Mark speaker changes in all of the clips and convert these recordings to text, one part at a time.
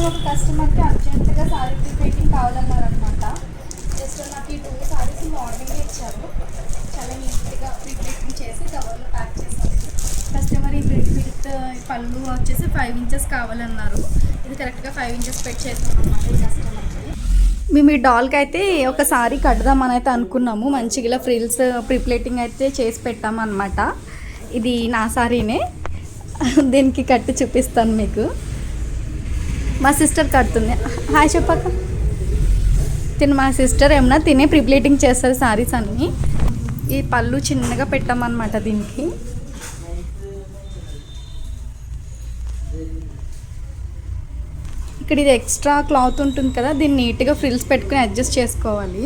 Speaker 1: ఒక కస్టమర్కి అర్జెంటుగా సారీ ప్రీపెయింటింగ్ కావాలన్నారనమాట. జస్ట్ నాకు ఈ 2 సారీస్ మార్నింగ్ ఇచ్చారు. చాలా నీట్గా ప్రీపెయింటింగ్ చేసి కవర్లో ప్యాక్ చేశారు. కస్టమర్ ఈ విత్ పళ్ళు వచ్చేసి 5 ఇంచెస్ కావాలన్నారు. ఇది కరెక్ట్గా 5 ఇంచెస్ పెట్టి చేసాం అన్నమాట ఈ కస్టమర్కి. మేము ఈ డాల్కి అయితే ఒక సారీ కడదామని అయితే అనుకున్నాము. మంచిగా ఇలా ఫ్రిల్స్ ప్రీప్లేటింగ్ అయితే చేసి పెట్టామన్నమాట. ఇది నా సారీనే, దీనికి కట్టి చూపిస్తాను మీకు. మా సిస్టర్ కడుతుంది. హాయ్ చెప్పక. తిను మా సిస్టర్ ఏమన్నా తినే ప్రీప్లేటింగ్ చేస్తారు సారీస్ అన్నీ. ఈ పళ్ళు చిన్నగా పెట్టామన్నమాట దీనికి. ఇక్కడ ఇది ఎక్స్ట్రా క్లాత్ ఉంటుంది కదా, దీన్ని నీట్గా ఫ్రిల్స్ పెట్టుకుని అడ్జస్ట్ చేసుకోవాలి.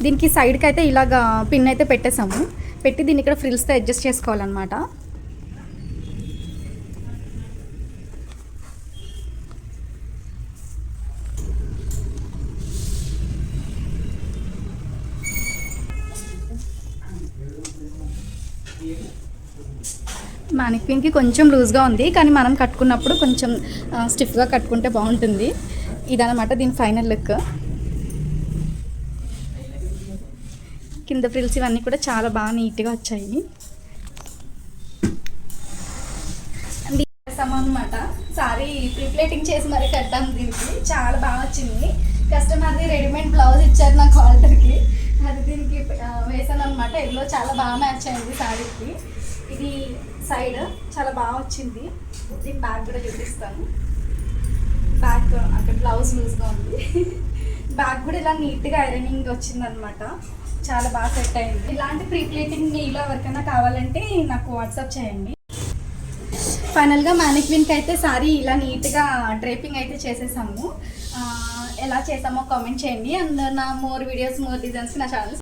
Speaker 1: దీనికి సైడ్కి అయితే ఇలాగా పిన్ అయితే పెట్టేసాము. పెట్టి దీన్ని ఇక్కడ ఫ్రిల్స్తో అడ్జస్ట్ చేసుకోవాలన్నమాట. మానిక్విన్కి కొంచెం లూజ్గా ఉంది, కానీ మనం కట్టుకున్నప్పుడు కొంచెం స్టిఫ్గా కట్టుకుంటే బాగుంటుంది. ఇదన్నమాట దీని ఫైనల్ లుక్. కింద ఫ్రిల్స్ ఇవన్నీ కూడా చాలా బాగా నీట్గా వచ్చాయి. అనమాట సారీ ప్రీప్లేటింగ్ చేసి మరీ కట్టాము. దీనికి చాలా బాగా వచ్చింది. కస్టమర్ది రెడీమేడ్ బ్లౌజ్ ఇచ్చారు నాకు ఆల్టర్కి, అది దీనికి వేసాను అనమాట. ఎల్లో చాలా బాగా మ్యాచ్ అయింది సారీకి. ఇది సైడ్ చాలా బాగా వచ్చింది. దీని బ్యాక్ కూడా చూపిస్తాను. బ్యాక్ అక్కడ బ్లౌజ్ లూజ్గా ఉంది. బ్యాక్ కూడా ఇలా నీట్గా ఐరనింగ్ వచ్చిందనమాట. చాలా బాగా సెట్ అయింది. ఇలాంటి ప్రీప్లేటింగ్ మీలో ఎవరికైనా కావాలంటే నాకు వాట్సాప్ చేయండి. ఫైనల్గా మానిక్విన్కి అయితే సారీ ఇలా నీట్గా డ్రేపింగ్ అయితే చేసేసాము. ఎలా చేసామో కామెంట్ చేయండి. అండ్ నా మోర్ వీడియోస్ మోర్ డిజైన్స్కి నా ఛానల్